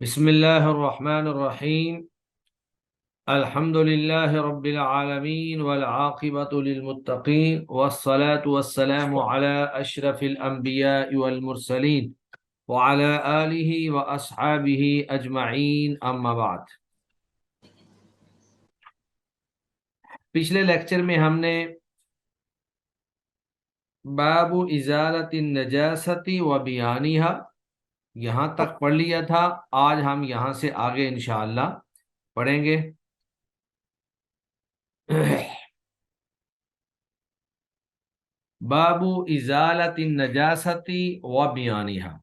بسم الله الرحمن الرحيم. الحمد لله رب العالمين والعاقبة للمتقين والصلاة والسلام على أشرف الأنبياء والمرسلين وعلى آله وأصحابه أجمعين أما بعد. پچھلے لیکچر میں ہم نے باب ازالت النجاست و بیانیہا یہاں تک پڑھ لیا تھا. آج ہم یہاں سے آگے انشاءاللہ پڑھیں گے. باب ازالت النجاست و بیانیہا،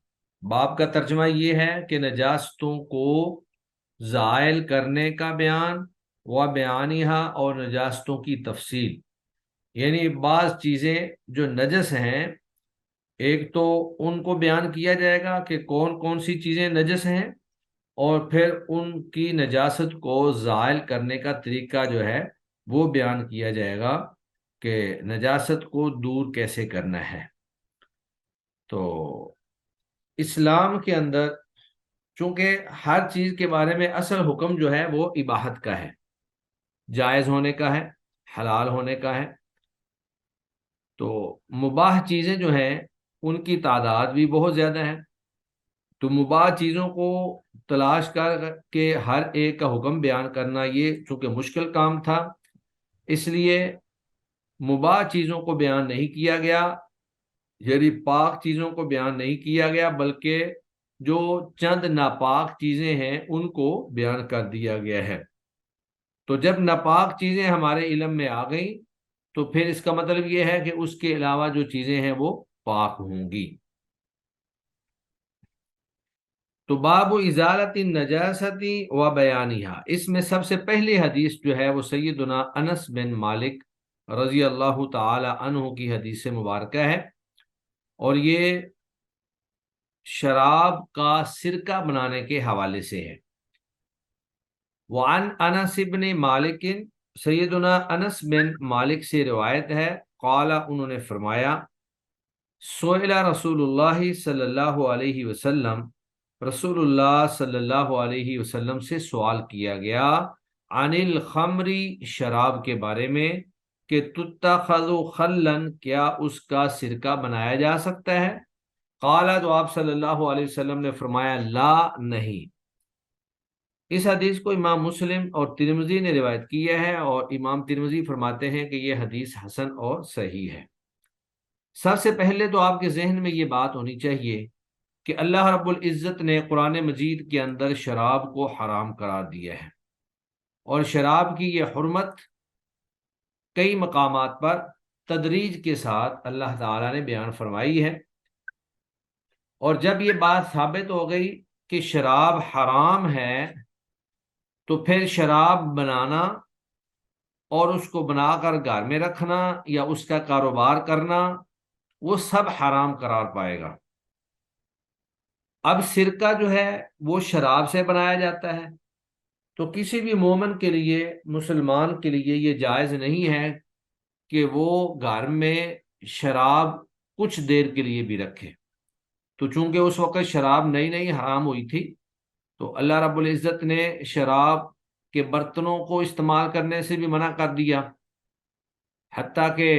باب کا ترجمہ یہ ہے کہ نجاستوں کو زائل کرنے کا بیان، و بیانیہا اور نجاستوں کی تفصیل. یعنی بعض چیزیں جو نجس ہیں ایک تو ان کو بیان کیا جائے گا کہ کون کون سی چیزیں نجس ہیں، اور پھر ان کی نجاست کو زائل کرنے کا طریقہ جو ہے وہ بیان کیا جائے گا کہ نجاست کو دور کیسے کرنا ہے. تو اسلام کے اندر چونکہ ہر چیز کے بارے میں اصل حکم جو ہے وہ اباحت کا ہے، جائز ہونے کا ہے، حلال ہونے کا ہے. تو مباح چیزیں جو ہیں ان کی تعداد بھی بہت زیادہ ہے. تو مباح چیزوں کو تلاش کر کے ہر ایک کا حکم بیان کرنا یہ چونکہ مشکل کام تھا، اس لیے مباح چیزوں کو بیان نہیں کیا گیا، یعنی پاک چیزوں کو بیان نہیں کیا گیا، بلکہ جو چند ناپاک چیزیں ہیں ان کو بیان کر دیا گیا ہے. تو جب ناپاک چیزیں ہمارے علم میں آ گئیں تو پھر اس کا مطلب یہ ہے کہ اس کے علاوہ جو چیزیں ہیں وہ پاک ہوں گی. تو باب ازالت النجاست و بیانیہا، اس میں سب سے پہلی حدیث جو ہے وہ سیدنا انس بن مالک رضی اللہ تعالی عنہ کی حدیث مبارکہ ہے، اور یہ شراب کا سرکہ بنانے کے حوالے سے ہے. وعن انس بن مالک، سیدنا انس بن مالک سے روایت ہے، قال انہوں نے فرمایا، سئل رسول اللہ صلی اللہ علیہ وسلم، رسول اللہ صلی اللہ علیہ وسلم سے سوال کیا گیا، عن الخمر، شراب کے بارے میں، کہ تتخذ خلن، کیا اس کا سرکہ بنایا جا سکتا ہے؟ قال، تو آپ صلی اللہ علیہ وسلم نے فرمایا، لا، نہیں. اس حدیث کو امام مسلم اور ترمذی نے روایت کیا ہے، اور امام ترمذی فرماتے ہیں کہ یہ حدیث حسن اور صحیح ہے. سب سے پہلے تو آپ کے ذہن میں یہ بات ہونی چاہیے کہ اللہ رب العزت نے قرآن مجید کے اندر شراب کو حرام قرار دیا ہے، اور شراب کی یہ حرمت کئی مقامات پر تدریج کے ساتھ اللہ تعالیٰ نے بیان فرمائی ہے. اور جب یہ بات ثابت ہو گئی کہ شراب حرام ہے تو پھر شراب بنانا اور اس کو بنا کر گھر میں رکھنا یا اس کا کاروبار کرنا وہ سب حرام قرار پائے گا. اب سرکہ جو ہے وہ شراب سے بنایا جاتا ہے، تو کسی بھی مومن کے لیے، مسلمان کے لیے یہ جائز نہیں ہے کہ وہ گھر میں شراب کچھ دیر کے لیے بھی رکھے. تو چونکہ اس وقت شراب نئی نئی حرام ہوئی تھی تو اللہ رب العزت نے شراب کے برتنوں کو استعمال کرنے سے بھی منع کر دیا، حتیٰ کہ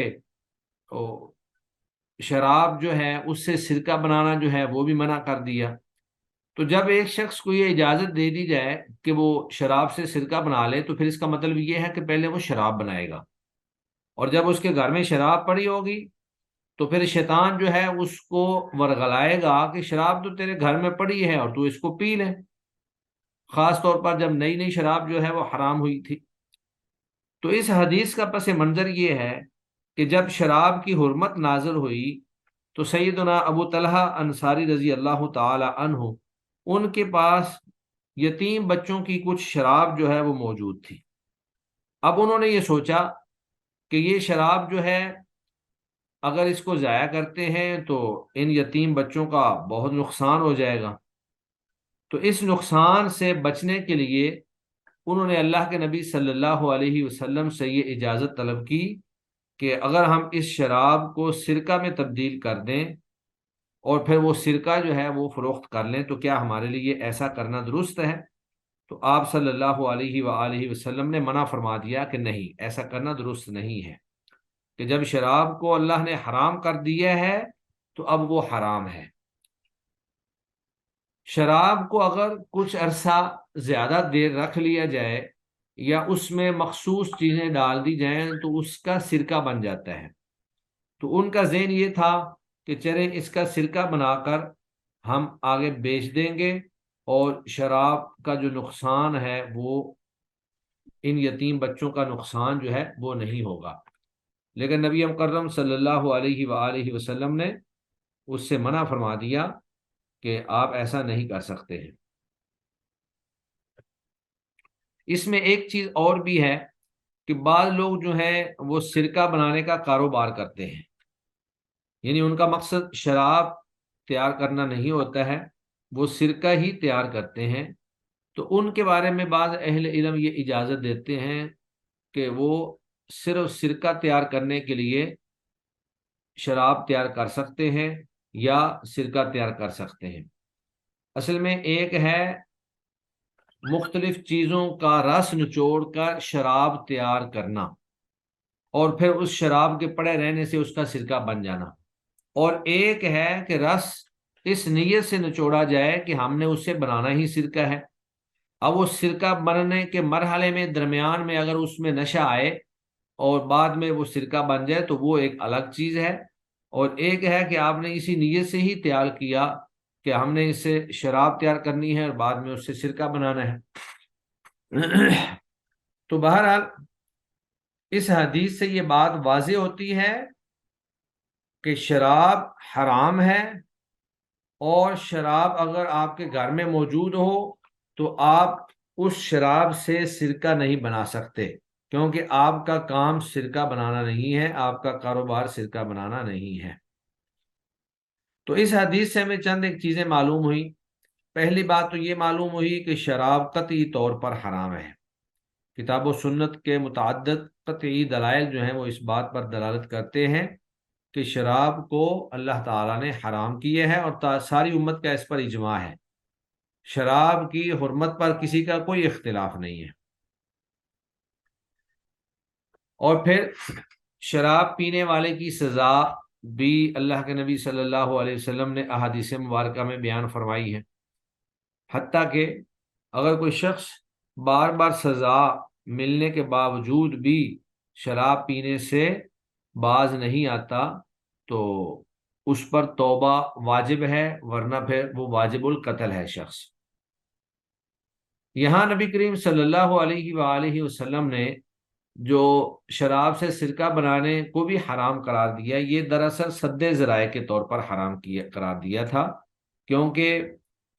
شراب جو ہے اس سے سرکہ بنانا جو ہے وہ بھی منع کر دیا. تو جب ایک شخص کو یہ اجازت دے دی جائے کہ وہ شراب سے سرکہ بنا لے تو پھر اس کا مطلب یہ ہے کہ پہلے وہ شراب بنائے گا، اور جب اس کے گھر میں شراب پڑی ہوگی تو پھر شیطان جو ہے اس کو ورغلائے گا کہ شراب تو تیرے گھر میں پڑی ہے اور تو اس کو پی لے، خاص طور پر جب نئی نئی شراب جو ہے وہ حرام ہوئی تھی. تو اس حدیث کا پس منظر یہ ہے کہ جب شراب کی حرمت نازل ہوئی تو سیدنا ابو طلحہ انصاری رضی اللہ تعالی عنہ، ان کے پاس یتیم بچوں کی کچھ شراب جو ہے وہ موجود تھی. اب انہوں نے یہ سوچا کہ یہ شراب جو ہے اگر اس کو ضائع کرتے ہیں تو ان یتیم بچوں کا بہت نقصان ہو جائے گا. تو اس نقصان سے بچنے کے لیے انہوں نے اللہ کے نبی صلی اللہ علیہ وسلم سے یہ اجازت طلب کی کہ اگر ہم اس شراب کو سرکہ میں تبدیل کر دیں اور پھر وہ سرکہ جو ہے وہ فروخت کر لیں، تو کیا ہمارے لیے ایسا کرنا درست ہے؟ تو آپ صلی اللہ علیہ وآلہ وسلم نے منع فرما دیا کہ نہیں، ایسا کرنا درست نہیں ہے، کہ جب شراب کو اللہ نے حرام کر دیا ہے تو اب وہ حرام ہے۔ شراب کو اگر کچھ عرصہ زیادہ دیر رکھ لیا جائے یا اس میں مخصوص چیزیں ڈال دی جائیں تو اس کا سرکہ بن جاتا ہے۔ تو ان کا ذہن یہ تھا کہ چلے اس کا سرکہ بنا کر ہم آگے بیچ دیں گے اور شراب کا جو نقصان ہے وہ ان یتیم بچوں کا نقصان جو ہے وہ نہیں ہوگا، لیکن نبی مکرم صلی اللہ علیہ وآلہ وسلم نے اس سے منع فرما دیا کہ آپ ایسا نہیں کر سکتے ہیں۔ اس میں ایک چیز اور بھی ہے کہ بعض لوگ جو ہیں وہ سرکہ بنانے کا کاروبار کرتے ہیں، یعنی ان کا مقصد شراب تیار کرنا نہیں ہوتا ہے، وہ سرکہ ہی تیار کرتے ہیں۔ تو ان کے بارے میں بعض اہل علم یہ اجازت دیتے ہیں کہ وہ صرف سرکہ تیار کرنے کے لیے شراب تیار کر سکتے ہیں یا سرکہ تیار کر سکتے ہیں۔ اصل میں ایک ہے مختلف چیزوں کا رس نچوڑ کر شراب تیار کرنا اور پھر اس شراب کے پڑے رہنے سے اس کا سرکہ بن جانا، اور ایک ہے کہ رس اس نیت سے نچوڑا جائے کہ ہم نے اس سے بنانا ہی سرکہ ہے۔ اب وہ سرکہ بننے کے مرحلے میں درمیان میں اگر اس میں نشہ آئے اور بعد میں وہ سرکہ بن جائے تو وہ ایک الگ چیز ہے، اور ایک ہے کہ آپ نے اسی نیت سے ہی تیار کیا کہ ہم نے اس سے شراب تیار کرنی ہے اور بعد میں اس سے سرکہ بنانا ہے۔ تو بہرحال اس حدیث سے یہ بات واضح ہوتی ہے کہ شراب حرام ہے، اور شراب اگر آپ کے گھر میں موجود ہو تو آپ اس شراب سے سرکہ نہیں بنا سکتے، کیونکہ آپ کا کام سرکہ بنانا نہیں ہے، آپ کا کاروبار سرکہ بنانا نہیں ہے۔ تو اس حدیث سے ہمیں چند ایک چیزیں معلوم ہوئی۔ پہلی بات تو یہ معلوم ہوئی کہ شراب قطعی طور پر حرام ہے۔ کتاب و سنت کے متعدد قطعی دلائل جو ہیں وہ اس بات پر دلالت کرتے ہیں کہ شراب کو اللہ تعالیٰ نے حرام کیے ہے، اور ساری امت کا اس پر اجماع ہے۔ شراب کی حرمت پر کسی کا کوئی اختلاف نہیں ہے۔ اور پھر شراب پینے والے کی سزا بھی اللہ کے نبی صلی اللہ علیہ وسلم نے احادیث مبارکہ میں بیان فرمائی ہے، حتیٰ کہ اگر کوئی شخص بار بار سزا ملنے کے باوجود بھی شراب پینے سے باز نہیں آتا تو اس پر توبہ واجب ہے، ورنہ پھر وہ واجب القتل ہے شخص۔ یہاں نبی کریم صلی اللہ علیہ وآلہ وسلم نے جو شراب سے سرکہ بنانے کو بھی حرام قرار دیا، یہ دراصل سد ذرائع کے طور پر حرام قرار دیا تھا، کیونکہ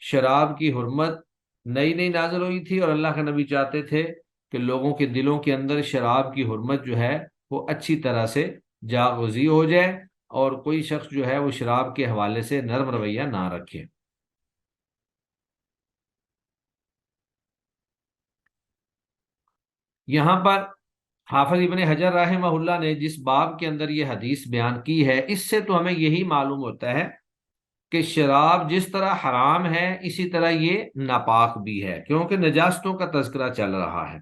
شراب کی حرمت نئی نئی نازل ہوئی تھی اور اللہ کے نبی چاہتے تھے کہ لوگوں کے دلوں کے اندر شراب کی حرمت جو ہے وہ اچھی طرح سے جاگزی ہو جائے، اور کوئی شخص جو ہے وہ شراب کے حوالے سے نرم رویہ نہ رکھے۔ یہاں پر حافظ ابن حجر رحمہ اللہ نے جس باب کے اندر یہ حدیث بیان کی ہے، اس سے تو ہمیں یہی معلوم ہوتا ہے کہ شراب جس طرح حرام ہے اسی طرح یہ ناپاک بھی ہے، کیونکہ نجاستوں کا تذکرہ چل رہا ہے۔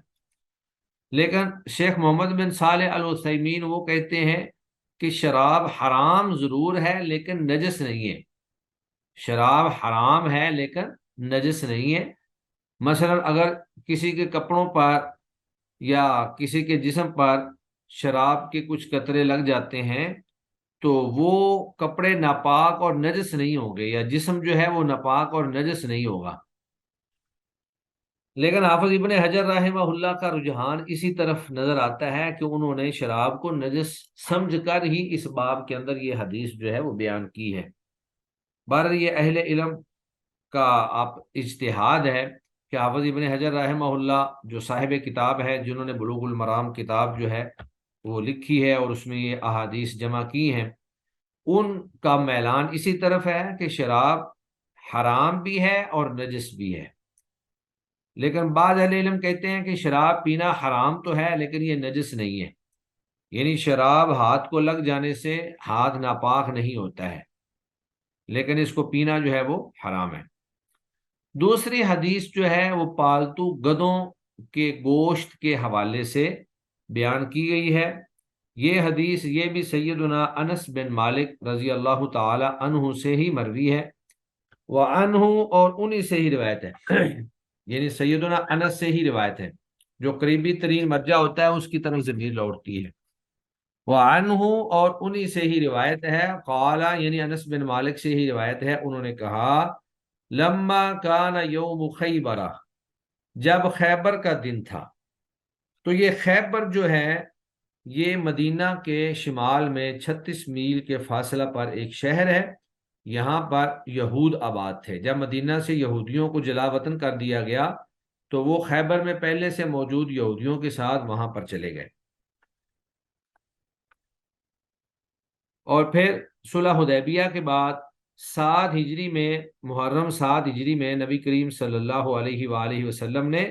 لیکن شیخ محمد بن صالح العثیمین وہ کہتے ہیں کہ شراب حرام ضرور ہے لیکن نجس نہیں ہے۔ شراب حرام ہے لیکن نجس نہیں ہے۔ مثلا اگر کسی کے کپڑوں پر یا کسی کے جسم پر شراب کے کچھ قطرے لگ جاتے ہیں تو وہ کپڑے ناپاک اور نجس نہیں ہوں گے، یا جسم جو ہے وہ ناپاک اور نجس نہیں ہوگا۔ لیکن حافظ ابن حجر رحمہ اللہ کا رجحان اسی طرف نظر آتا ہے کہ انہوں نے شراب کو نجس سمجھ کر ہی اس باب کے اندر یہ حدیث جو ہے وہ بیان کی ہے۔ بہرحال یہ اہل علم کا آپ اجتہاد ہے کہ حافظ ابن حجر رحمہ اللہ جو صاحب کتاب ہے، جنہوں نے بلوغ المرام کتاب جو ہے وہ لکھی ہے اور اس میں یہ احادیث جمع کی ہیں، ان کا میلان اسی طرف ہے کہ شراب حرام بھی ہے اور نجس بھی ہے۔ لیکن بعض اہل علم کہتے ہیں کہ شراب پینا حرام تو ہے لیکن یہ نجس نہیں ہے، یعنی شراب ہاتھ کو لگ جانے سے ہاتھ ناپاک نہیں ہوتا ہے۔ لیکن اس کو پینا جو ہے وہ حرام ہے۔ دوسری حدیث جو ہے وہ پالتو گدوں کے گوشت کے حوالے سے بیان کی گئی ہے۔ یہ حدیث یہ بھی سیدنا انس بن مالک رضی اللہ تعالی عنہ سے ہی مروی ہے، وعنہ اور انہی سے ہی روایت ہے یعنی سیدنا انس سے ہی روایت ہے، جو قریبی ترین مرجع ہوتا ہے اس کی طرف ضمیر لوٹتی ہے۔ وعنہ اور انہی سے ہی روایت ہے، قال یعنی انس بن مالک سے ہی روایت ہے، انہوں نے کہا لما کان یوم خیبرہ، جب خیبر کا دن تھا۔ تو یہ خیبر جو ہے یہ مدینہ کے شمال میں 36 میل کے فاصلہ پر ایک شہر ہے، یہاں پر یہود آباد تھے۔ جب مدینہ سے یہودیوں کو جلا وطن کر دیا گیا تو وہ خیبر میں پہلے سے موجود یہودیوں کے ساتھ وہاں پر چلے گئے، اور پھر صلح حدیبیہ کے بعد 7 ہجری میں، محرم 7 ہجری میں نبی کریم صلی اللہ علیہ وآلہ وسلم نے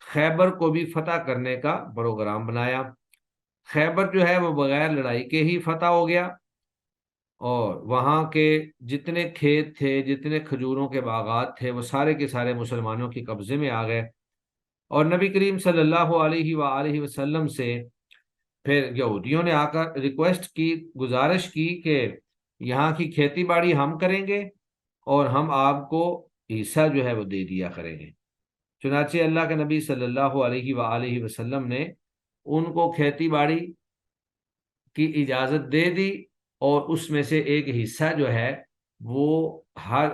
خیبر کو بھی فتح کرنے کا پروگرام بنایا۔ خیبر جو ہے وہ بغیر لڑائی کے ہی فتح ہو گیا، اور وہاں کے جتنے کھیت تھے، جتنے کھجوروں کے باغات تھے، وہ سارے کے سارے مسلمانوں کے قبضے میں آ گئے۔ اور نبی کریم صلی اللہ علیہ وآلہ وسلم سے پھر یہودیوں نے آ کر ریکویسٹ کی، گزارش کی کہ یہاں کی کھیتی باڑی ہم کریں گے اور ہم آپ کو حصہ جو ہے وہ دے دیا کریں گے۔ چنانچہ اللہ کے نبی صلی اللہ علیہ وآلہ وسلم نے ان کو کھیتی باڑی کی اجازت دے دی، اور اس میں سے ایک حصہ جو ہے وہ ہر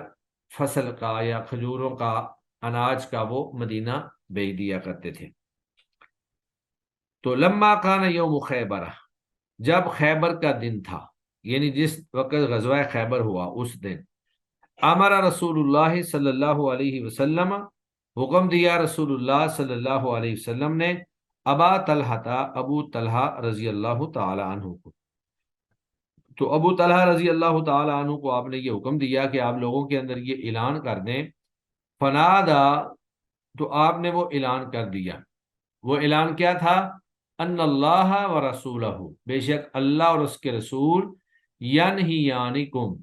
فصل کا یا کھجوروں کا، اناج کا، وہ مدینہ بھیج دیا کرتے تھے۔ تو لما کان یوم خیبر، جب خیبر کا دن تھا، یعنی جس وقت غزوہ خیبر ہوا اس دن، امر رسول اللہ صلی اللہ علیہ وسلم، حکم دیا رسول اللہ صلی اللہ علیہ وسلم نے، ابا طلحہ، ابو طلحہ رضی اللہ تعالی عنہ کو۔ تو ابو طلحہ رضی اللہ تعالی عنہ کو آپ نے یہ حکم دیا کہ آپ لوگوں کے اندر یہ اعلان کر دیں، فنادا، تو آپ نے وہ اعلان کر دیا۔ وہ اعلان کیا تھا؟ ان اللہ و رسولہ، بے شک اللہ اور اس کے رسول، ینہیانکم،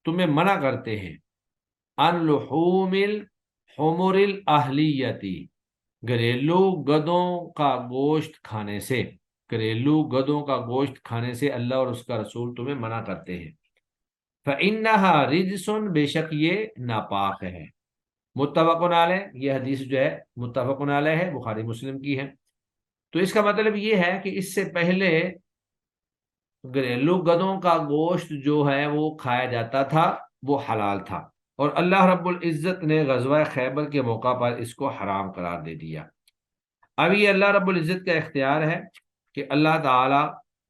تمہیں منع کرتے ہیں، ان لحوم الحمر الاہلیتی، گھریلو گدوں کا گوشت کھانے سے، گھریلو گدوں کا گوشت کھانے سے اللہ اور اس کا رسول تمہیں منع کرتے ہیں۔ فإنہا رجس، بے شک یہ ناپاک ہے۔ متفق علیہ، یہ حدیث جو ہے متفق علیہ ہے، بخاری مسلم کی ہے۔ تو اس کا مطلب یہ ہے کہ اس سے پہلے گھریلو گدوں کا گوشت جو ہے وہ کھایا جاتا تھا، وہ حلال تھا، اور اللہ رب العزت نے غزوہ خیبر کے موقع پر اس کو حرام قرار دے دیا۔ اب یہ اللہ رب العزت کا اختیار ہے کہ اللہ تعالی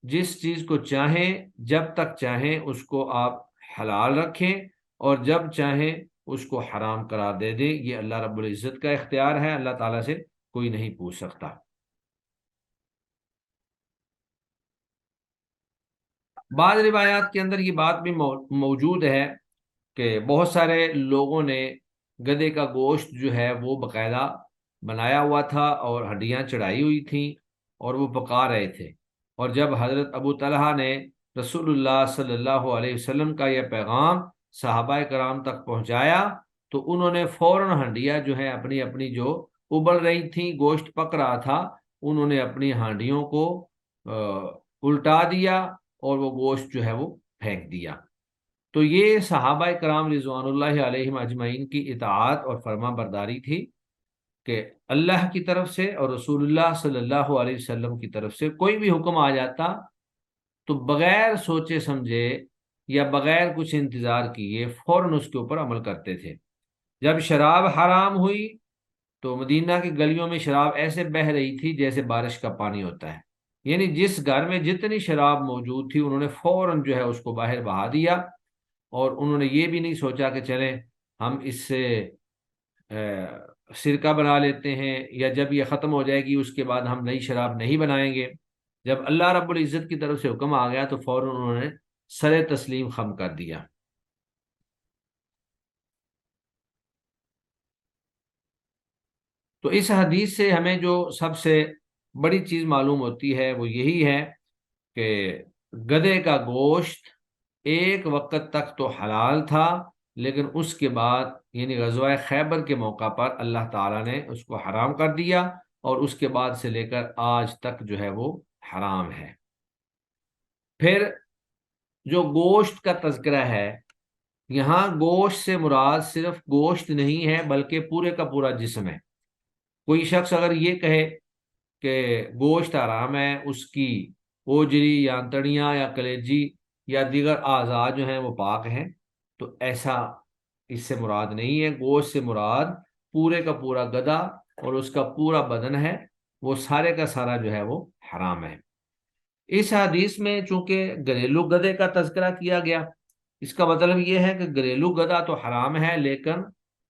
جس چیز کو چاہیں، جب تک چاہیں اس کو آپ حلال رکھیں، اور جب چاہیں اس کو حرام قرار دے دیں۔ یہ اللہ رب العزت کا اختیار ہے، اللہ تعالیٰ سے کوئی نہیں پوچھ سکتا۔ بعض روایات کے اندر یہ بات بھی موجود ہے کہ بہت سارے لوگوں نے گدھے کا گوشت جو ہے وہ باقاعدہ بنایا ہوا تھا اور ہڈیاں چڑھائی ہوئی تھیں اور وہ پکا رہے تھے، اور جب حضرت ابو طلحہ نے رسول اللہ صلی اللہ علیہ وسلم کا یہ پیغام صحابہ کرام تک پہنچایا تو انہوں نے فوراً ہانڈیاں جو ہیں اپنی اپنی جو ابل رہی تھیں، گوشت پک رہا تھا، انہوں نے اپنی ہانڈیوں کو الٹا دیا اور وہ گوشت جو ہے وہ پھینک دیا۔ تو یہ صحابہ کرام رضوان اللہ علیہم اجمعین کی اطاعت اور فرما برداری تھی کہ اللہ کی طرف سے اور رسول اللہ صلی اللہ علیہ وسلم کی طرف سے کوئی بھی حکم آ جاتا تو بغیر سوچے سمجھے یا بغیر کچھ انتظار کیے فوراً اس کے اوپر عمل کرتے تھے۔ جب شراب حرام ہوئی تو مدینہ کی گلیوں میں شراب ایسے بہہ رہی تھی جیسے بارش کا پانی ہوتا ہے، یعنی جس گھر میں جتنی شراب موجود تھی انہوں نے فوراً جو ہے اس کو باہر بہا دیا، اور انہوں نے یہ بھی نہیں سوچا کہ چلیں ہم اس سے سرکہ بنا لیتے ہیں، یا جب یہ ختم ہو جائے گی اس کے بعد ہم نئی شراب نہیں بنائیں گے۔ جب اللہ رب العزت کی طرف سے حکم آ گیا تو فوراً انہوں نے سر تسلیم خم کر دیا۔ تو اس حدیث سے ہمیں جو سب سے بڑی چیز معلوم ہوتی ہے وہ یہی ہے کہ گدھے کا گوشت ایک وقت تک تو حلال تھا، لیکن اس کے بعد یعنی غزوہ خیبر کے موقع پر اللہ تعالیٰ نے اس کو حرام کر دیا، اور اس کے بعد سے لے کر آج تک جو ہے وہ حرام ہے۔ پھر جو گوشت کا تذکرہ ہے، یہاں گوشت سے مراد صرف گوشت نہیں ہے بلکہ پورے کا پورا جسم ہے۔ کوئی شخص اگر یہ کہے کہ گوشت حرام ہے، اس کی اوجری یا انتڑیاں یا کلیجی یا دیگر اعضاء جو ہیں وہ پاک ہیں، تو ایسا اس سے مراد نہیں ہے۔ گوشت سے مراد پورے کا پورا گدھا اور اس کا پورا بدن ہے، وہ سارے کا سارا جو ہے وہ حرام ہے۔ اس حدیث میں چونکہ گھریلو گدھے کا تذکرہ کیا گیا، اس کا مطلب یہ ہے کہ گھریلو گدھا تو حرام ہے، لیکن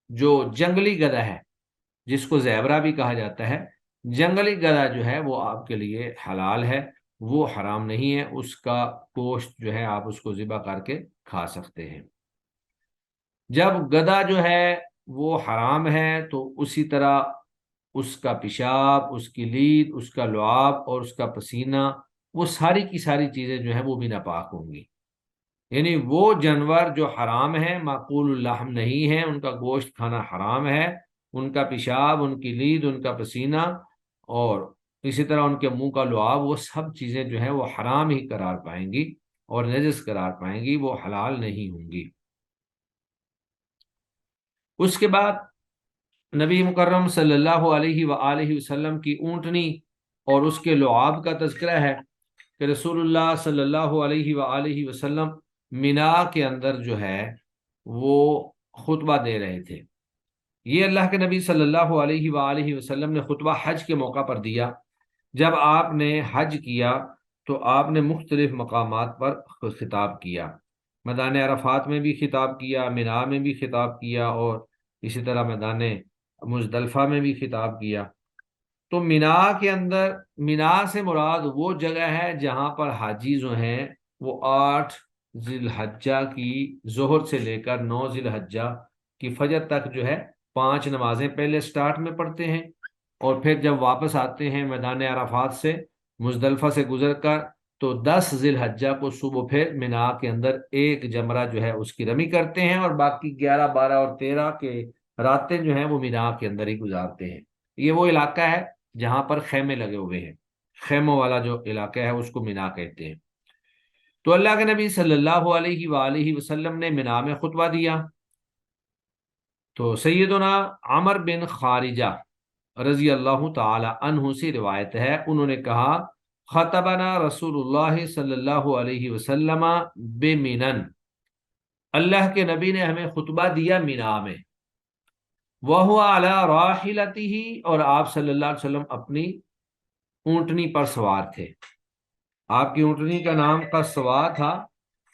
جو جنگلی گدھا ہے جس کو زیبرا بھی کہا جاتا ہے، جنگلی گدھا جو ہے وہ آپ کے لیے حلال ہے، وہ حرام نہیں ہے۔ اس کا گوشت جو ہے آپ اس کو ذبح کر کے کھا سکتے ہیں۔ جب گدھا جو ہے وہ حرام ہے تو اسی طرح اس کا پیشاب، اس کی لید، اس کا لعاب اور اس کا پسینہ، وہ ساری کی ساری چیزیں جو ہیں وہ بھی ناپاک ہوں گی۔ یعنی وہ جانور جو حرام ہیں، معقول اللحم نہیں ہیں، ان کا گوشت کھانا حرام ہے، ان کا پیشاب، ان کی لید، ان کا پسینہ اور اسی طرح ان کے منہ کا لعاب، وہ سب چیزیں جو ہیں وہ حرام ہی قرار پائیں گی اور نجس قرار پائیں گی، وہ حلال نہیں ہوں گی۔ اس کے بعد نبی مکرم صلی اللہ علیہ وآلہ وسلم کی اونٹنی اور اس کے لعاب کا تذکرہ ہے کہ رسول اللہ صلی اللہ علیہ وآلہ وسلم مینا کے اندر جو ہے وہ خطبہ دے رہے تھے۔ یہ اللہ کے نبی صلی اللہ علیہ وآلہ وسلم نے خطبہ حج کے موقع پر دیا۔ جب آپ نے حج کیا تو آپ نے مختلف مقامات پر خطاب کیا، میدان عرفات میں بھی خطاب کیا، مینا میں بھی خطاب کیا، اور اسی طرح میدان مزدلفہ میں بھی خطاب کیا۔ تو مینا کے اندر، مینا سے مراد وہ جگہ ہے جہاں پر حاجی جو ہیں وہ 8 ذی الحجہ کی ظہر سے لے کر 9 ذی الحجہ کی فجر تک جو ہے 5 نمازیں پہلے سٹارٹ میں پڑھتے ہیں، اور پھر جب واپس آتے ہیں میدان عرفات سے مزدلفہ سے گزر کر، تو 10 ذی الحجہ کو صبح پھر مینا کے اندر ایک جمرہ جو ہے اس کی رمی کرتے ہیں، اور باقی 11، 12 اور 13 کے راتیں جو ہیں وہ مینا کے اندر ہی گزارتے ہیں۔ یہ وہ علاقہ ہے جہاں پر خیمے لگے ہوئے ہیں، خیموں والا جو علاقہ ہے اس کو مینا کہتے ہیں۔ تو اللہ کے نبی صلی اللہ علیہ وآلہ وسلم نے مینا میں خطبہ دیا، تو سیدنا عمر بن خارجہ رضی اللہ تعالی عنہ سے روایت ہے، انہوں نے کہا خطبنا رسول اللہ صلی اللہ علیہ وسلم بمنن، اللہ کے نبی نے ہمیں خطبہ دیا مینا میں، وَهُوَ عَلَى رَاحِلَتِهِ، اور آپ صلی اللہ علیہ وسلم اپنی اونٹنی پر سوار تھے۔ آپ کی اونٹنی کا نام قصوا تھا،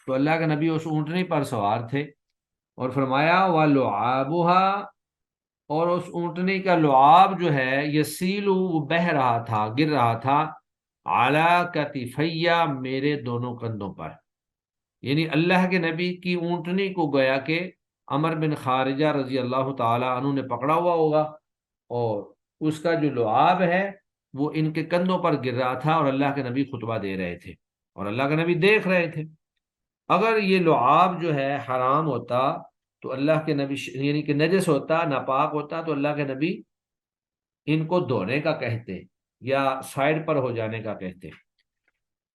تو اللہ کے نبی اس اونٹنی پر سوار تھے، اور فرمایا وَلُعَابُهَا، اور اس اونٹنی کا لعاب جو ہے یسیلو، وہ بہہ رہا تھا، گر رہا تھا، عَلَى کتفیہ، میرے دونوں کندھوں پر۔ یعنی اللہ کے نبی کی اونٹنی کو گویا کہ عمر بن خارجہ رضی اللہ تعالی عنہ نے پکڑا ہوا ہوگا، اور اس کا جو لعاب ہے وہ ان کے کندھوں پر گر رہا تھا، اور اللہ کے نبی خطبہ دے رہے تھے اور اللہ کے نبی دیکھ رہے تھے۔ اگر یہ لعاب جو ہے حرام ہوتا تو اللہ کے نبی یعنی کہ نجس ہوتا، ناپاک ہوتا، تو اللہ کے نبی ان کو دھونے کا کہتے یا سائڈ پر ہو جانے کا کہتے۔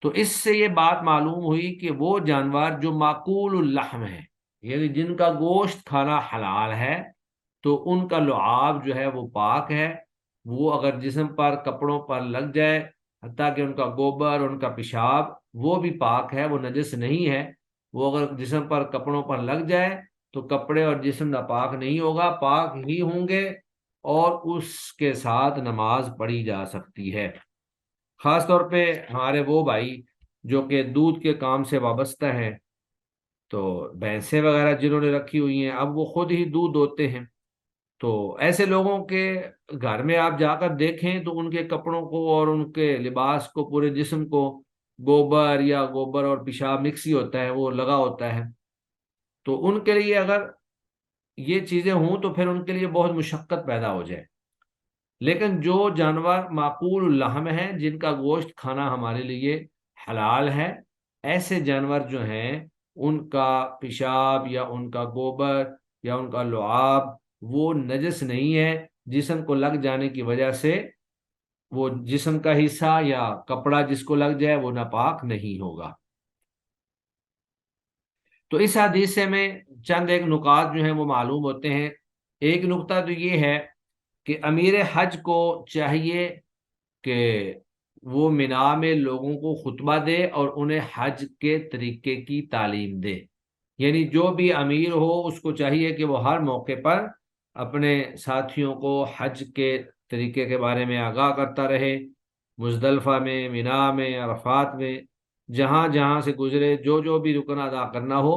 تو اس سے یہ بات معلوم ہوئی کہ وہ جانور جو معقول اللحم ہے، یعنی جن کا گوشت کھانا حلال ہے، تو ان کا لعاب جو ہے وہ پاک ہے۔ وہ اگر جسم پر، کپڑوں پر لگ جائے، حتیٰ کہ ان کا گوبر، ان کا پیشاب، وہ بھی پاک ہے، وہ نجس نہیں ہے۔ وہ اگر جسم پر، کپڑوں پر لگ جائے تو کپڑے اور جسم ناپاک نہیں ہوگا، پاک ہی ہوں گے، اور اس کے ساتھ نماز پڑھی جا سکتی ہے۔ خاص طور پہ ہمارے وہ بھائی جو کہ دودھ کے کام سے وابستہ ہیں، تو بھینسیں وغیرہ جنہوں نے رکھی ہوئی ہیں، اب وہ خود ہی دودھ دوتے ہیں، تو ایسے لوگوں کے گھر میں آپ جا کر دیکھیں تو ان کے کپڑوں کو اور ان کے لباس کو، پورے جسم کو گوبر یا گوبر اور پیشاب مکس ہی ہوتا ہے، وہ لگا ہوتا ہے۔ تو ان کے لیے اگر یہ چیزیں ہوں تو پھر ان کے لیے بہت مشقت پیدا ہو جائے۔ لیکن جو جانور معقول اللحم ہیں، جن کا گوشت کھانا ہمارے لیے حلال ہے، ایسے جانور جو ہیں ان کا پیشاب یا ان کا گوبر یا ان کا لعاب وہ نجس نہیں ہے، جسم کو لگ جانے کی وجہ سے وہ جسم کا حصہ یا کپڑا جس کو لگ جائے وہ ناپاک نہیں ہوگا۔ تو اس حدیث سے ہمیں چند ایک نکات جو ہیں وہ معلوم ہوتے ہیں۔ ایک نقطہ تو یہ ہے کہ امیر حج کو چاہیے کہ وہ مینا میں لوگوں کو خطبہ دے اور انہیں حج کے طریقے کی تعلیم دے، یعنی جو بھی امیر ہو اس کو چاہیے کہ وہ ہر موقع پر اپنے ساتھیوں کو حج کے طریقے کے بارے میں آگاہ کرتا رہے، مزدلفہ میں، مینا میں، عرفات میں، جہاں جہاں سے گزرے جو جو بھی رکن ادا کرنا ہو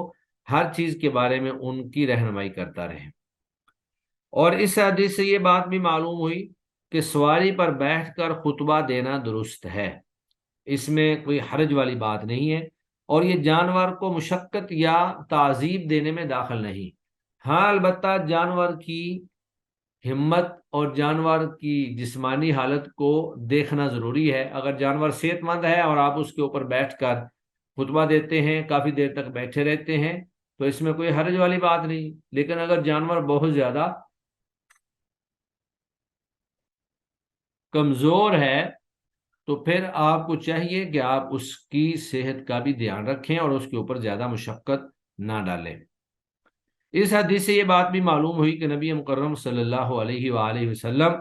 ہر چیز کے بارے میں ان کی رہنمائی کرتا رہے۔ اور اس حدیث سے یہ بات بھی معلوم ہوئی کہ سواری پر بیٹھ کر خطبہ دینا درست ہے، اس میں کوئی حرج والی بات نہیں ہے، اور یہ جانور کو مشقت یا تعذیب دینے میں داخل نہیں۔ ہاں البتہ جانور کی ہمت اور جانور کی جسمانی حالت کو دیکھنا ضروری ہے۔ اگر جانور صحت مند ہے اور آپ اس کے اوپر بیٹھ کر خطبہ دیتے ہیں، کافی دیر تک بیٹھے رہتے ہیں، تو اس میں کوئی حرج والی بات نہیں، لیکن اگر جانور بہت زیادہ کمزور ہے تو پھر آپ کو چاہیے کہ آپ اس کی صحت کا بھی دھیان رکھیں اور اس کے اوپر زیادہ مشقت نہ ڈالیں۔ اس حدیث سے یہ بات بھی معلوم ہوئی کہ نبی مکرم صلی اللہ علیہ وآلہ وسلم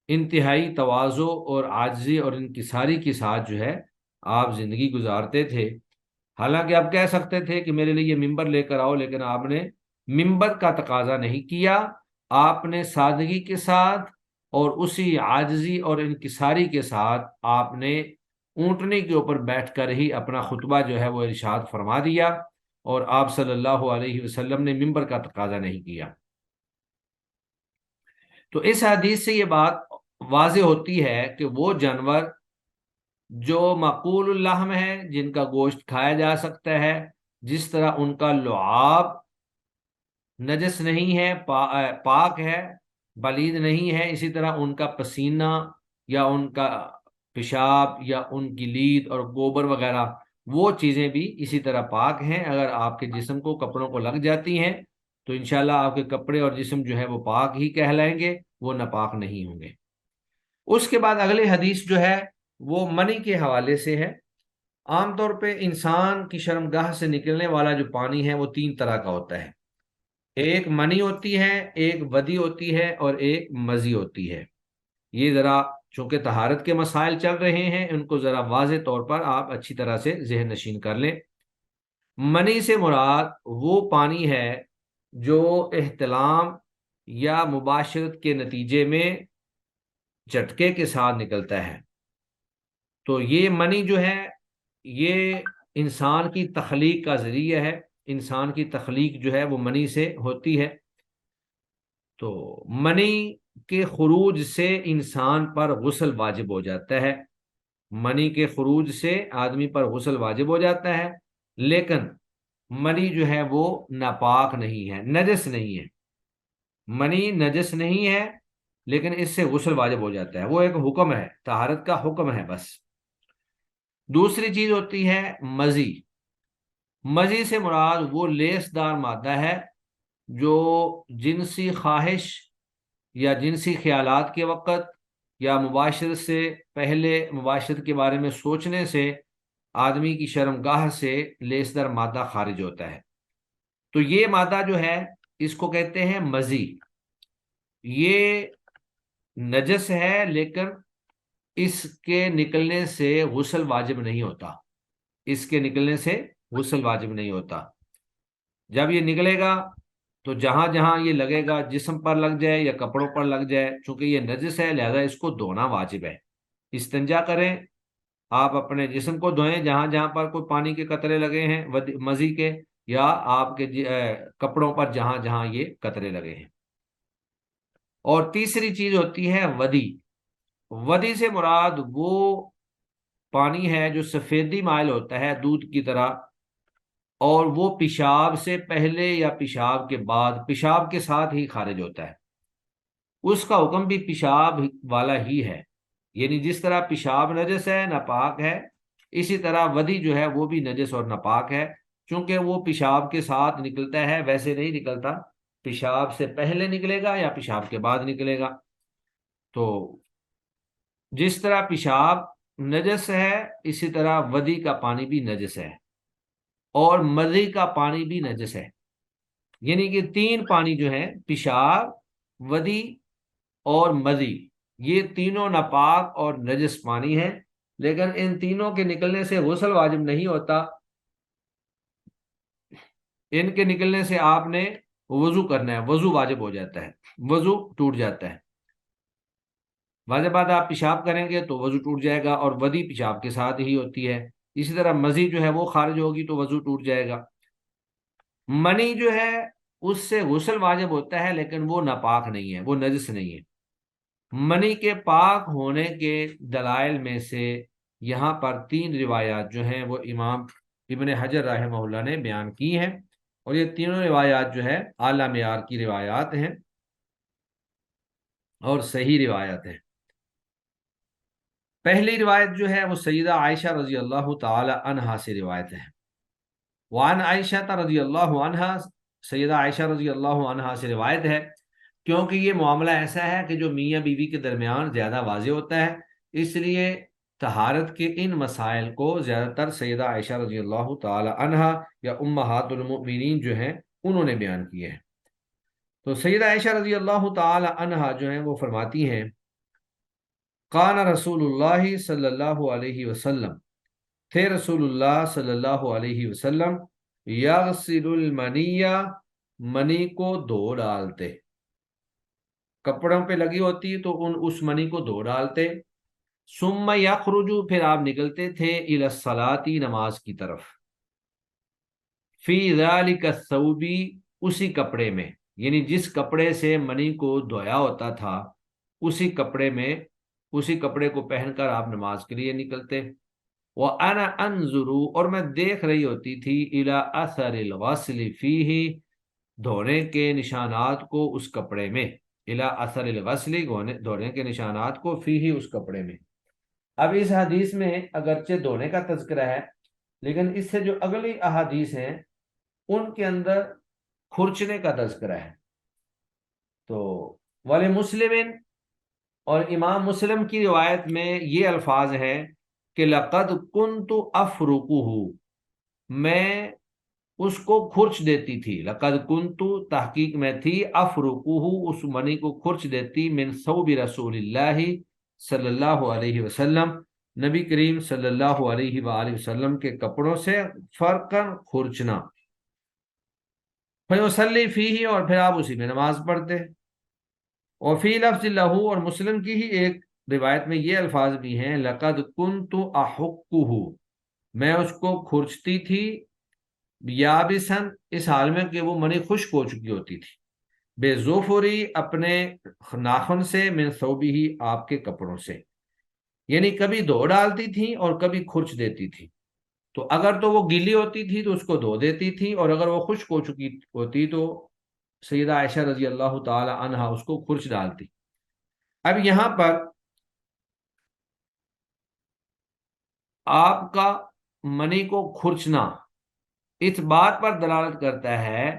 انتہائی تواضع اور عاجزی اور انکساری کے ساتھ جو ہے آپ زندگی گزارتے تھے۔ حالانکہ آپ کہہ سکتے تھے کہ میرے لیے یہ ممبر لے کر آؤ، لیکن آپ نے ممبر کا تقاضا نہیں کیا، آپ نے سادگی کے ساتھ اور اسی عاجزی اور انکساری کے ساتھ آپ نے اونٹنی کے اوپر بیٹھ کر ہی اپنا خطبہ جو ہے وہ ارشاد فرما دیا، اور آپ صلی اللہ علیہ وسلم نے ممبر کا تقاضا نہیں کیا۔ تو اس حدیث سے یہ بات واضح ہوتی ہے کہ وہ جانور جو معقول اللحم ہے، جن کا گوشت کھایا جا سکتا ہے، جس طرح ان کا لعاب نجس نہیں ہے، پاک ہے، بلید نہیں ہے، اسی طرح ان کا پسینہ یا ان کا پیشاب یا ان کی لید اور گوبر وغیرہ وہ چیزیں بھی اسی طرح پاک ہیں۔ اگر آپ کے جسم کو کپڑوں کو لگ جاتی ہیں تو انشاءاللہ آپ کے کپڑے اور جسم جو ہے وہ پاک ہی کہلائیں گے، وہ ناپاک نہیں ہوں گے۔ اس کے بعد اگلی حدیث جو ہے وہ منی کے حوالے سے ہے۔ عام طور پہ انسان کی شرمگاہ سے نکلنے والا جو پانی ہے وہ تین طرح کا ہوتا ہے، ایک منی ہوتی ہے، ایک ودی ہوتی ہے، اور ایک مزی ہوتی ہے۔ یہ ذرا چونکہ طہارت کے مسائل چل رہے ہیں، ان کو ذرا واضح طور پر آپ اچھی طرح سے ذہن نشین کر لیں۔ منی سے مراد وہ پانی ہے جو احتلام یا مباشرت کے نتیجے میں جھٹکے کے ساتھ نکلتا ہے۔ تو یہ منی جو ہے یہ انسان کی تخلیق کا ذریعہ ہے، انسان کی تخلیق جو ہے وہ منی سے ہوتی ہے۔ تو منی کے خروج سے انسان پر غسل واجب ہو جاتا ہے، منی کے خروج سے آدمی پر غسل واجب ہو جاتا ہے، لیکن منی جو ہے وہ ناپاک نہیں ہے، نجس نہیں ہے۔ منی نجس نہیں ہے لیکن اس سے غسل واجب ہو جاتا ہے، وہ ایک حکم ہے، طہارت کا حکم ہے بس۔ دوسری چیز ہوتی ہے مزی۔ مزی سے مراد وہ لیس دار مادہ ہے جو جنسی خواہش یا جنسی خیالات کے وقت یا مباشرت سے پہلے مباشرت کے بارے میں سوچنے سے آدمی کی شرمگاہ سے لیسدر مادہ خارج ہوتا ہے۔ تو یہ مادہ جو ہے اس کو کہتے ہیں مزی۔ یہ نجس ہے لیکن اس کے نکلنے سے غسل واجب نہیں ہوتا، اس کے نکلنے سے غسل واجب نہیں ہوتا۔ جب یہ نکلے گا تو جہاں جہاں یہ لگے گا، جسم پر لگ جائے یا کپڑوں پر لگ جائے، چونکہ یہ نجس ہے لہذا اس کو دھونا واجب ہے۔ استنجا کریں، آپ اپنے جسم کو دھوئیں جہاں جہاں پر کوئی پانی کے قطرے لگے ہیں مزی کے، یا آپ کے کپڑوں پر جہاں جہاں یہ قطرے لگے ہیں۔ اور تیسری چیز ہوتی ہے ودی۔ ودی سے مراد وہ پانی ہے جو سفیدی مائل ہوتا ہے دودھ کی طرح، اور وہ پیشاب سے پہلے یا پیشاب کے بعد، پیشاب کے ساتھ ہی خارج ہوتا ہے۔ اس کا حکم بھی پیشاب والا ہی ہے، یعنی جس طرح پیشاب نجس ہے ناپاک ہے، اسی طرح ودی جو ہے وہ بھی نجس اور ناپاک ہے، چونکہ وہ پیشاب کے ساتھ نکلتا ہے، ویسے نہیں نکلتا، پیشاب سے پہلے نکلے گا یا پیشاب کے بعد نکلے گا۔ تو جس طرح پیشاب نجس ہے، اسی طرح ودی کا پانی بھی نجس ہے، اور مدی کا پانی بھی نجس ہے۔ یعنی کہ تین پانی جو ہیں، پیشاب، ودی اور مدی، یہ تینوں ناپاک اور نجس پانی ہیں، لیکن ان تینوں کے نکلنے سے غسل واجب نہیں ہوتا، ان کے نکلنے سے آپ نے وضو کرنا ہے، وضو واجب ہو جاتا ہے، وضو ٹوٹ جاتا ہے۔ واجب بات، آپ پیشاب کریں گے تو وضو ٹوٹ جائے گا، اور ودی پیشاب کے ساتھ ہی ہوتی ہے، اسی طرح مزید جو ہے وہ خارج ہوگی تو وضو ٹوٹ جائے گا۔ منی جو ہے اس سے غسل واجب ہوتا ہے، لیکن وہ ناپاک نہیں ہے، وہ نجس نہیں ہے۔ منی کے پاک ہونے کے دلائل میں سے یہاں پر تین روایات جو ہیں وہ امام ابن حجر رحمہ اللہ نے بیان کی ہیں، اور یہ تینوں روایات جو ہے اعلیٰ معیار کی روایات ہیں اور صحیح روایت ہیں۔ پہلی روایت جو ہے وہ سیدہ عائشہ رضی اللہ تعالی عنہا سے روایت ہے۔ وعن عائشہ رضی اللہ عنہا، سیدہ عائشہ رضی اللہ عنہا سے روایت ہے، کیونکہ یہ معاملہ ایسا ہے کہ جو میاں بیوی کے درمیان زیادہ واضح ہوتا ہے، اس لیے طہارت کے ان مسائل کو زیادہ تر سیدہ عائشہ رضی اللہ تعالی عنہا یا امہات المؤمنین جو ہیں انہوں نے بیان کیے ہیں۔ تو سیدہ عائشہ رضی اللہ تعالی عنہا جو ہیں وہ فرماتی ہیں، قال رسول اللہ صلی اللہ علیہ وسلم، تھے رسول اللہ صلی اللہ علیہ وسلم، یغسل المنیہ، منی کو دھو ڈالتے، کپڑوں پہ لگی ہوتی تو اس منی کو دھو ڈالتے، ثم یخرج، پھر آپ نکلتے تھے، الی الصلاۃ، نماز کی طرف، فی ذلک الثوب، اسی کپڑے میں، یعنی جس کپڑے سے منی کو دھویا ہوتا تھا اسی کپڑے میں، اسی کپڑے کو پہن کر آپ نماز کے لیے نکلتے۔ وَأَنَا أَنظُرُ، اور میں دیکھ رہی ہوتی تھی، إِلَى أَثَرِ الْغَسْلِ فِيهِ، دھونے کے نشانات کو اس کپڑے میں، إِلَى أَثَرِ الْغَسْلِ، دھونے کے نشانات کو، فِيهِ، اس کپڑے میں۔ اب اس حدیث میں اگرچہ دھونے کا تذکرہ ہے، لیکن اس سے جو اگلی احادیث ہیں ان کے اندر کھرچنے کا تذکرہ ہے۔ تو وَلِمُسْلِمٍ، اور امام مسلم کی روایت میں یہ الفاظ ہیں کہ لقد كنت افرقه، میں اس کو کھرچ دیتی تھی، لقد كنت تحقیق میں تھی، افرقه، اس منی کو کھرچ دیتی، من ثوب رسول اللہ صلی اللہ علیہ وسلم، نبی کریم صلی اللہ علیہ وآلہ وسلم کے کپڑوں سے، فرقا، کھرچنا، فیصلی فیہ، اور پھر آپ اسی میں نماز پڑھتے۔ اور فی لفظ لہو، اور مسلم کی ہی ایک روایت میں یہ الفاظ بھی ہیں، لقد كنت احکہ، میں اس کو کھرچتی تھی، یابسن، اس حال میں کہ وہ منی خشک ہو چکی ہوتی تھی، بے ظفری، اپنے ناخن سے، من ثوبہ، آپ کے کپڑوں سے، یعنی کبھی دھو ڈالتی تھی اور کبھی کھرچ دیتی تھی۔ تو اگر تو وہ گیلی ہوتی تھی تو اس کو دھو دیتی تھی، اور اگر وہ خشک ہو چکی ہوتی تو سیدہ عائشہ رضی اللہ تعالی عنہا اس کو کھرچ ڈالتی۔ اب یہاں پر آپ کا منی کو کھرچنا اس بات پر دلالت کرتا ہے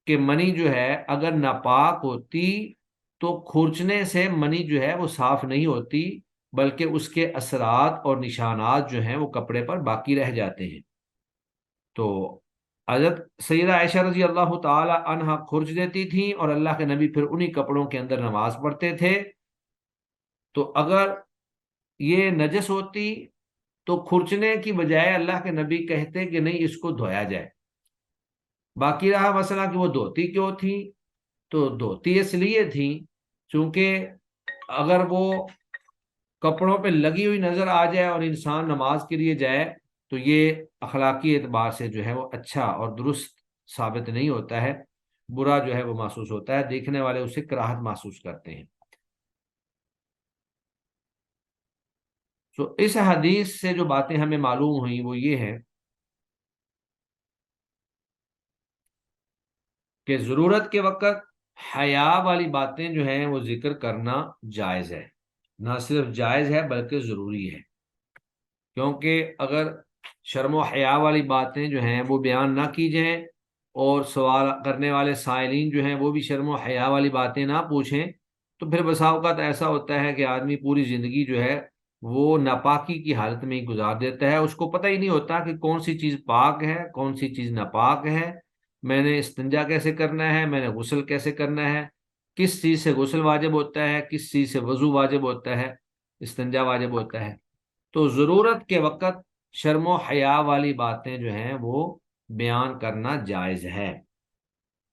کہ منی جو ہے اگر ناپاک ہوتی تو کھرچنے سے منی جو ہے وہ صاف نہیں ہوتی، بلکہ اس کے اثرات اور نشانات جو ہیں وہ کپڑے پر باقی رہ جاتے ہیں۔ تو حضرت سیدہ عائشہ رضی اللہ تعالی عنہا کھرچ دیتی تھیں، اور اللہ کے نبی پھر انہی کپڑوں کے اندر نماز پڑھتے تھے۔ تو اگر یہ نجس ہوتی تو کھرچنے کی بجائے اللہ کے نبی کہتے کہ نہیں، اس کو دھویا جائے۔ باقی رہا مسئلہ کہ وہ دھوتی کیوں تھی، تو دھوتی اس لیے تھی چونکہ اگر وہ کپڑوں پہ لگی ہوئی نظر آ جائے اور انسان نماز کے لیے جائے تو یہ اخلاقی اعتبار سے جو ہے وہ اچھا اور درست ثابت نہیں ہوتا ہے، برا جو ہے وہ محسوس ہوتا ہے، دیکھنے والے اسے کراہت محسوس کرتے ہیں۔ تو اس حدیث سے جو باتیں ہمیں معلوم ہوئیں وہ یہ ہے کہ ضرورت کے وقت حیا والی باتیں جو ہیں وہ ذکر کرنا جائز ہے، نہ صرف جائز ہے بلکہ ضروری ہے، کیونکہ اگر شرم و حیا والی باتیں جو ہیں وہ بیان نہ کی جائیں، اور سوال کرنے والے سائلین جو ہیں وہ بھی شرم و حیا والی باتیں نہ پوچھیں، تو پھر بسا اوقات ایسا ہوتا ہے کہ آدمی پوری زندگی جو ہے وہ ناپاکی کی حالت میں ہی گزار دیتا ہے، اس کو پتہ ہی نہیں ہوتا کہ کون سی چیز پاک ہے کون سی چیز ناپاک ہے، میں نے استنجا کیسے کرنا ہے، میں نے غسل کیسے کرنا ہے، کس چیز سے غسل واجب ہوتا ہے، کس چیز سے وضو واجب ہوتا ہے، استنجا واجب ہوتا ہے۔ تو ضرورت کے وقت شرم و حیا والی باتیں جو ہیں وہ بیان کرنا جائز ہے۔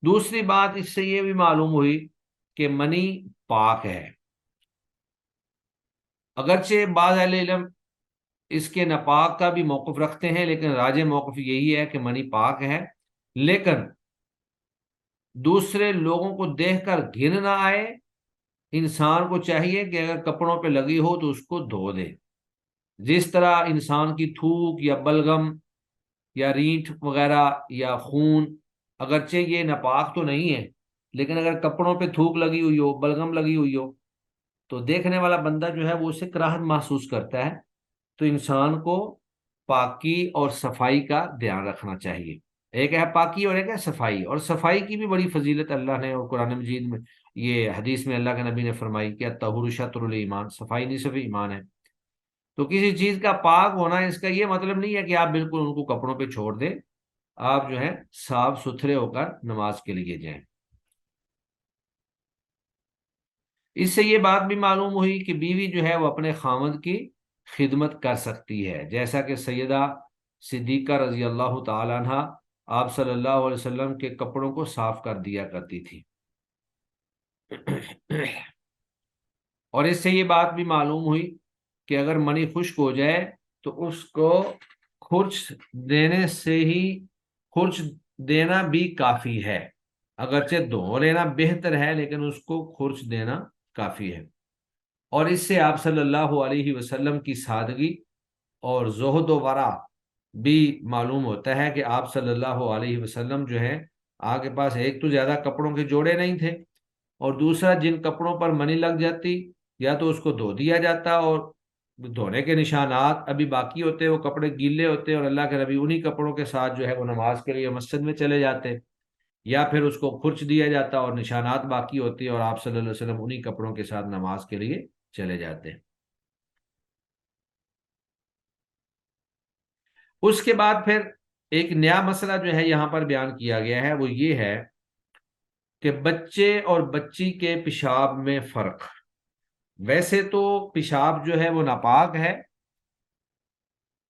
دوسری بات اس سے یہ بھی معلوم ہوئی کہ منی پاک ہے، اگرچہ بعض اہل علم اس کے ناپاک کا بھی موقف رکھتے ہیں، لیکن راجح موقف یہی ہے کہ منی پاک ہے، لیکن دوسرے لوگوں کو دیکھ کر گھن نہ آئے، انسان کو چاہیے کہ اگر کپڑوں پہ لگی ہو تو اس کو دھو دے، جس طرح انسان کی تھوک یا بلغم یا رینٹ وغیرہ یا خون، اگرچہ یہ ناپاک تو نہیں ہے، لیکن اگر کپڑوں پہ تھوک لگی ہوئی ہو، بلغم لگی ہوئی ہو، تو دیکھنے والا بندہ جو ہے وہ اسے کراہت محسوس کرتا ہے۔ تو انسان کو پاکی اور صفائی کا دھیان رکھنا چاہیے، ایک ہے پاکی اور ایک ہے صفائی، اور صفائی کی بھی بڑی فضیلت اللہ نے اور قرآن مجید میں، یہ حدیث میں اللہ کے نبی نے فرمائی کہ الطہور شطر الایمان، صفائی نصف ایمان ہے۔ تو کسی چیز کا پاک ہونا اس کا یہ مطلب نہیں ہے کہ آپ بالکل ان کو کپڑوں پہ چھوڑ دیں، آپ جو ہے صاف ستھرے ہو کر نماز کے لیے جائیں۔ اس سے یہ بات بھی معلوم ہوئی کہ بیوی جو ہے وہ اپنے خاوند کی خدمت کر سکتی ہے، جیسا کہ سیدہ صدیقہ رضی اللہ تعالی عنہ آپ صلی اللہ علیہ وسلم کے کپڑوں کو صاف کر دیا کرتی تھی۔ اور اس سے یہ بات بھی معلوم ہوئی کہ اگر منی خشک ہو جائے تو اس کو خرچ دینے سے ہی، خرچ دینا بھی کافی ہے، اگرچہ دھو لینا بہتر ہے لیکن اس کو خرچ دینا کافی ہے۔ اور اس سے آپ صلی اللہ علیہ وسلم کی سادگی اور زہد و ورع بھی معلوم ہوتا ہے کہ آپ صلی اللہ علیہ وسلم جو ہے آپ کے پاس ایک تو زیادہ کپڑوں کے جوڑے نہیں تھے، اور دوسرا جن کپڑوں پر منی لگ جاتی یا تو اس کو دھو دیا جاتا، اور دھونے کے نشانات ابھی باقی ہوتے، وہ کپڑے گیلے ہوتے اور اللہ کے نبی انہی کپڑوں کے ساتھ جو ہے وہ نماز کے لیے مسجد میں چلے جاتے، یا پھر اس کو خرچ دیا جاتا اور نشانات باقی ہوتی اور آپ صلی اللہ علیہ وسلم انہی کپڑوں کے ساتھ نماز کے لیے چلے جاتے۔ اس کے بعد پھر ایک نیا مسئلہ جو ہے یہاں پر بیان کیا گیا ہے، وہ یہ ہے کہ بچے اور بچی کے پیشاب میں فرق۔ ویسے تو پیشاب جو ہے وہ ناپاک ہے،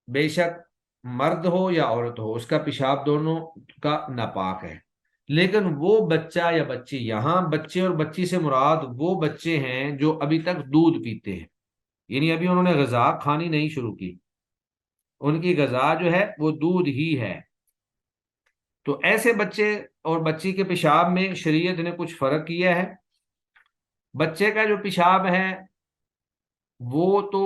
بے شک مرد ہو یا عورت ہو، اس کا پیشاب دونوں کا ناپاک ہے، لیکن وہ بچہ یا بچی، یہاں بچے اور بچی سے مراد وہ بچے ہیں جو ابھی تک دودھ پیتے ہیں، یعنی ابھی انہوں نے غذا کھانی نہیں شروع کی، ان کی غذا جو ہے وہ دودھ ہی ہے۔ تو ایسے بچے اور بچی کے پیشاب میں شریعت نے کچھ فرق کیا ہے۔ بچے کا جو پیشاب ہے وہ تو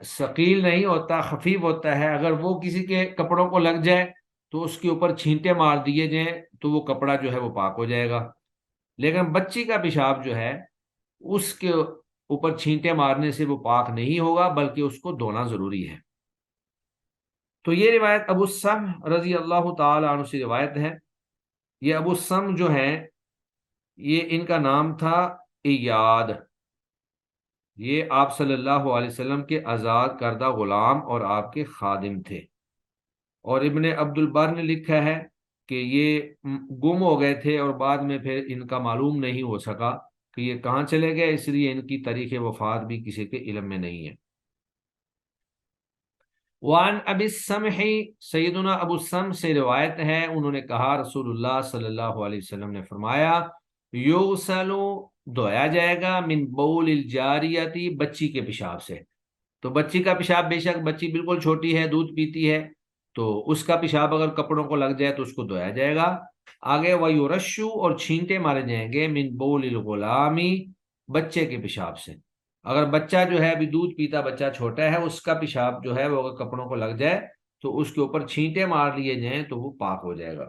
ثقیل نہیں ہوتا، خفیف ہوتا ہے، اگر وہ کسی کے کپڑوں کو لگ جائے تو اس کے اوپر چھینٹے مار دیے جائیں تو وہ کپڑا جو ہے وہ پاک ہو جائے گا، لیکن بچی کا پیشاب جو ہے اس کے اوپر چھینٹے مارنے سے وہ پاک نہیں ہوگا، بلکہ اس کو دھونا ضروری ہے۔ تو یہ روایت ابو السمح رضی اللہ تعالی عنہ سے روایت ہے۔ یہ ابو السمح جو ہے یہ ان کا نام تھا ایاد، یہ آپ صلی اللہ علیہ وسلم کے آزاد کردہ غلام اور آپ کے خادم تھے، اور ابن عبد البر نے لکھا ہے کہ یہ گم ہو گئے تھے اور بعد میں پھر ان کا معلوم نہیں ہو سکا کہ یہ کہاں چلے گئے، اس لیے ان کی تاریخ وفات بھی کسی کے علم میں نہیں ہے۔ وعن ابی السمح، سیدنا ابو السمح سے روایت ہے، انہوں نے کہا رسول اللہ صلی اللہ علیہ وسلم نے فرمایا یغسل، دھویا جائے گا، من بول الجاریتی، بچی کے پیشاب سے۔ تو بچی کا پیشاب، بے شک بچی بالکل چھوٹی ہے، دودھ پیتی ہے، تو اس کا پیشاب اگر کپڑوں کو لگ جائے تو اس کو دھویا جائے گا۔ آگے ویرشو، اور چھینٹے مارے جائیں گے، من بول الغلامی، بچے کے پیشاب سے۔ اگر بچہ جو ہے ابھی دودھ پیتا بچہ چھوٹا ہے، اس کا پیشاب جو ہے وہ اگر کپڑوں کو لگ جائے تو اس کے اوپر چھینٹے مار لیے جائیں تو وہ پاک ہو جائے گا۔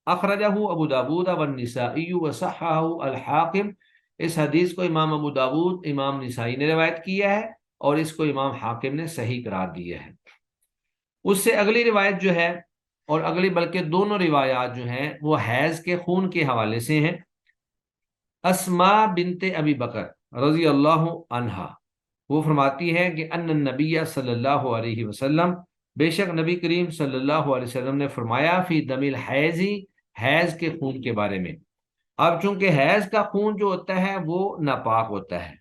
اخرجہ ابو داود والنسائی وصححہ الحاکم، اس حدیث کو امام ابو داود، امام نسائی نے روایت کیا ہے، اور اس کو امام حاکم نے صحیح قرار دیا ہے۔ اس سے اگلی روایت جو ہے، اور اگلی بلکہ دونوں روایات جو ہیں وہ حیض کے خون کے حوالے سے ہیں۔ اسماء بنت ابی بکر رضی اللہ عنہا وہ فرماتی ہے کہ ان النبی صلی اللہ علیہ وسلم، بے شک نبی کریم صلی اللہ علیہ وسلم نے فرمایا، فی دم الحیضی، حیض کے خون کے بارے میں۔ اب چونکہ حیض کا خون جو ہوتا ہے وہ ناپاک ہوتا ہے،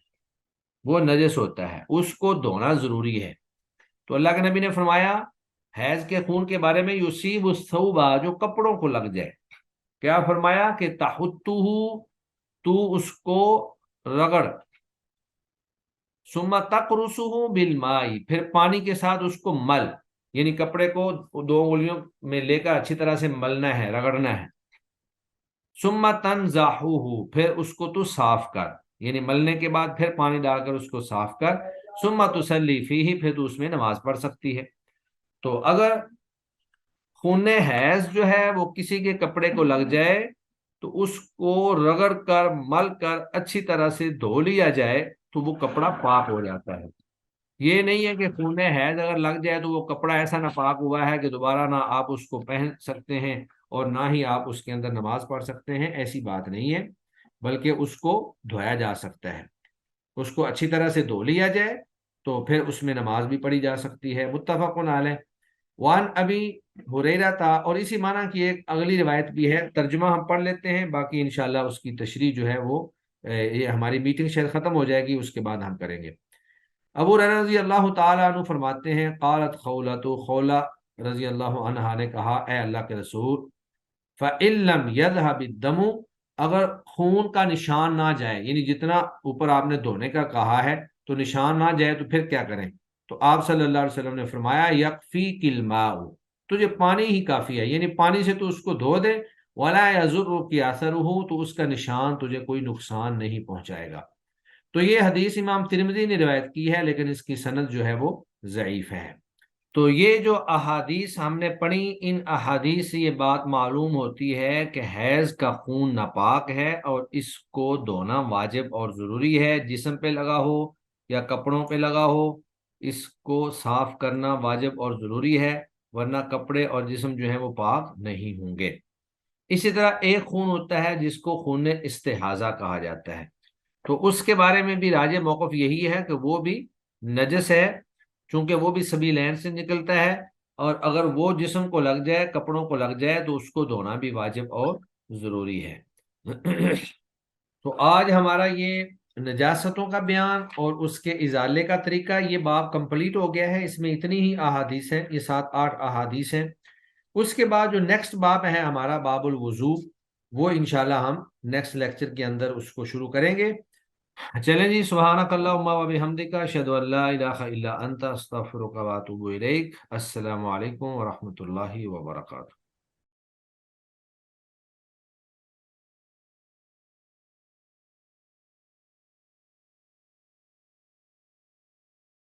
وہ نجس ہوتا ہے، اس کو دھونا ضروری ہے۔ تو اللہ کے نبی نے فرمایا حیض کے خون کے بارے میں، یصیب الثوبہ، جو کپڑوں کو لگ جائے، کیا فرمایا کہ تحتہ، تو اس کو رگڑ، ثم تقرصہ بالماء، پھر پانی کے ساتھ اس کو مل، یعنی کپڑے کو دو انگلیوں میں لے کر اچھی طرح سے ملنا ہے، رگڑنا ہے۔ ثم تنزعہ، پھر اس کو تو صاف کر، یعنی ملنے کے بعد پھر پانی ڈال کر اس کو صاف کر۔ ثم تصلی فیہ، پھر تو اس میں نماز پڑھ سکتی ہے۔ تو اگر خون حیض جو ہے وہ کسی کے کپڑے کو لگ جائے تو اس کو رگڑ کر مل کر اچھی طرح سے دھو لیا جائے تو وہ کپڑا پاک ہو جاتا ہے۔ یہ نہیں ہے کہ خون حیض اگر لگ جائے تو وہ کپڑا ایسا ناپاک ہوا ہے کہ دوبارہ نہ آپ اس کو پہن سکتے ہیں اور نہ ہی آپ اس کے اندر نماز پڑھ سکتے ہیں، ایسی بات نہیں ہے، بلکہ اس کو دھویا جا سکتا ہے۔ اس کو اچھی طرح سے دھو لیا جائے تو پھر اس میں نماز بھی پڑھی جا سکتی ہے۔ متفق علیہ۔ وان ابی ہریرہ تھا، اور اسی معنی کی ایک اگلی روایت بھی ہے، ترجمہ ہم پڑھ لیتے ہیں، باقی انشاءاللہ اس کی تشریح جو ہے وہ یہ ہماری میٹنگ شاید ختم ہو جائے گی، اس کے بعد ہم کریں گے۔ ابو ہریرہ رضی اللہ تعالیٰ عنہ فرماتے ہیں، قالت خولہ، تو خولہ رضی اللہ عنہا نے کہا، اے اللہ کے رسول، فَإِن لَّمْ يَذْهَبِ الدَّمُ، اگر خون کا نشان نہ جائے، یعنی جتنا اوپر آپ نے دھونے کا کہا ہے تو نشان نہ جائے تو پھر کیا کریں؟ تو آپ صلی اللہ علیہ وسلم نے فرمایا، یکفیک الماء، تجھے پانی ہی کافی ہے، یعنی پانی سے تو اس کو دھو دے، ولا یضرک اثرہ، تو اس کا نشان تجھے کوئی نقصان نہیں پہنچائے گا۔ تو یہ حدیث امام ترمذی نے روایت کی ہے، لیکن اس کی سند جو ہے وہ ضعیف ہے۔ تو یہ جو احادیث ہم نے پڑھی، ان احادیث سے یہ بات معلوم ہوتی ہے کہ حیض کا خون ناپاک ہے اور اس کو دھونا واجب اور ضروری ہے، جسم پہ لگا ہو یا کپڑوں پہ لگا ہو، اس کو صاف کرنا واجب اور ضروری ہے، ورنہ کپڑے اور جسم جو ہیں وہ پاک نہیں ہوں گے۔ اسی طرح ایک خون ہوتا ہے جس کو خون استحاضہ کہا جاتا ہے، تو اس کے بارے میں بھی راجح موقف یہی ہے کہ وہ بھی نجس ہے، چونکہ وہ بھی سبیلین سے نکلتا ہے، اور اگر وہ جسم کو لگ جائے، کپڑوں کو لگ جائے، تو اس کو دھونا بھی واجب اور ضروری ہے۔ تو آج ہمارا یہ نجاستوں کا بیان اور اس کے ازالے کا طریقہ، یہ باب کمپلیٹ ہو گیا ہے۔ اس میں اتنی ہی احادیث ہیں، یہ 7-8 احادیث ہیں۔ اس کے بعد جو نیکسٹ باب ہے ہمارا، باب الوضو، وہ انشاءاللہ ہم نیکسٹ لیکچر کے اندر اس کو شروع کریں گے۔ چلیں جی، سبحانک اللہم و بحمدک، اشہد ان لا الہ الا انت، استغفرک و اتوب الیک۔ السلام علیکم ورحمۃ اللہ وبرکاتہ۔